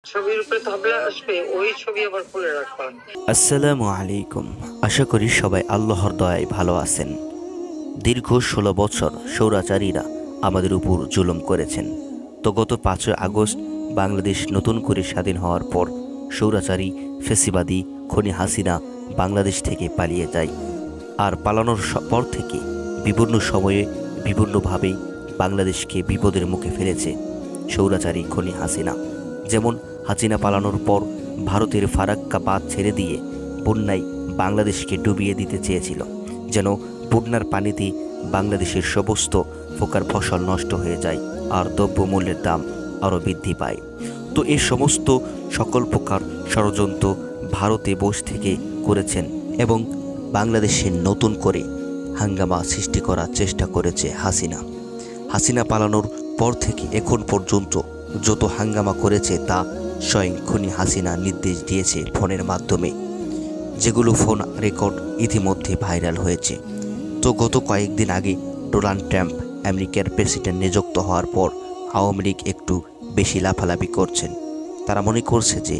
ছবির উপরে তাবলা আসবে, ওই ছবি আবার খুলে রাখবা। আসসালামু আলাইকুম। আশা করি সবাই আল্লাহর দয়ায় ভালো আছেন। দীর্ঘ ১৬ বছর স্বৈরাচারীরা আমাদের উপর জুলুম করেছেন। তো গত ৫ই আগস্ট বাংলাদেশ নতুন করে স্বাধীন হওয়ার পর স্বৈরাচারী ফ্যাসিবাদী খনি হাসিনা বাংলাদেশ থেকে পালিয়ে যায়। আর পালানোর পর থেকে বিভিন্ন সময়ে বিভিন্নভাবেই বাংলাদেশকে বিপদের মুখে ফেলেছে স্বৈরাচারী খনি হাসিনা। যেমন হাসিনা পালানোর পর ভারতের ফারাক্কা বাঁধ ছেড়ে দিয়ে বন্যায় বাংলাদেশকে ডুবিয়ে দিতে চেয়েছিল, যেন বন্যার পানিতে বাংলাদেশের সমস্ত প্রকার ফসল নষ্ট হয়ে যায় আর দ্রব্যমূল্যের দাম আরও বৃদ্ধি পায়। তো এই সমস্ত সকল প্রকার ষড়যন্ত্র ভারতে বসে থেকে করেছেন এবং বাংলাদেশে নতুন করে হাঙ্গামা সৃষ্টি করার চেষ্টা করেছে হাসিনা। হাসিনা পালানোর পর থেকে এখন পর্যন্ত যত হাঙ্গামা করেছে তা স্বয়ং খুনি হাসিনা নির্দেশ দিয়েছে ফোনের মাধ্যমে, যেগুলো ফোন রেকর্ড ইতিমধ্যে ভাইরাল হয়েছে। তো গত কয়েকদিন আগে ডোনাল্ড ট্রাম্প আমেরিকার প্রেসিডেন্ট নিযুক্ত হওয়ার পর আওয়ামী লীগ একটু বেশি লাফালাফি করছেন। তারা মনে করছে যে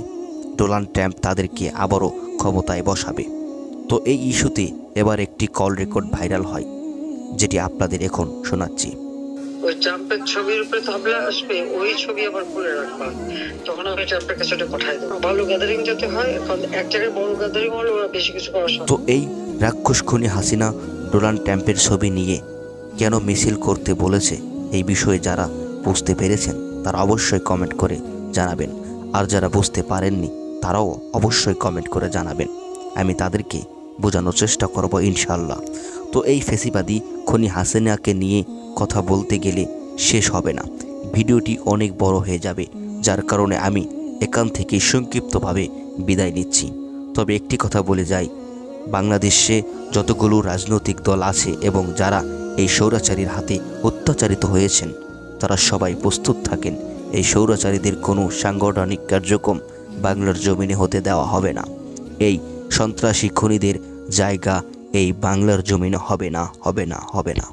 ডোনাল্ড ট্রাম্প তাদেরকে আবারও ক্ষমতায় বসাবে। তো এই ইস্যুতে এবার একটি কল রেকর্ড ভাইরাল হয়, যেটি আপনাদের এখন শোনাচ্ছি। ওই ট্রাম্পের ছবির উপরে তাবলা আসবে, ওই ছবি আবার খুলে রাখবা। তখন আমি ট্রাম্পের কাছে ওটা পাঠাই দেবো। ভালো গ্যাদারিং যাতে হয়, কারণ এক জায়গায় বড় গ্যাদারিং হলে ওরা বেশি কিছু করার তো এই রাক্ষস খুনি হাসিনা ডোনাল্ড ট্রাম্পের ছবি নিয়ে কেন মিছিল করতে বলেছে, এই বিষয়ে যারা বুঝতে পেরেছেন তারা অবশ্যই কমেন্ট করে জানাবেন, আর যারা বুঝতে পারেননি তারাও অবশ্যই কমেন্ট করে জানাবেন। আমি তাদেরকে বোঝানোর চেষ্টা করব ইনশাল্লাহ। তো এই ফ্যাসিবাদী খনি হাসিনাকে নিয়ে কথা বলতে গেলে শেষ হবে না, ভিডিওটি অনেক বড় হয়ে যাবে, যার কারণে আমি এখান থেকে সংক্ষিপ্তভাবে বিদায় নিচ্ছি। তবে একটি কথা বলে যাই, বাংলাদেশে যতগুলো রাজনৈতিক দল আছে এবং যারা এই স্বৈরাচারীর হাতে অত্যাচারিত হয়েছেন, তারা সবাই প্রস্তুত থাকেন। এই স্বৈরাচারীদের কোনো সাংগঠনিক কার্যক্রম বাংলার জমিনে হতে দেওয়া হবে না। এই সন্ত্রাসী খুনিদের জায়গা এই বাংলার জমিনে হবে না, হবে না, হবে না।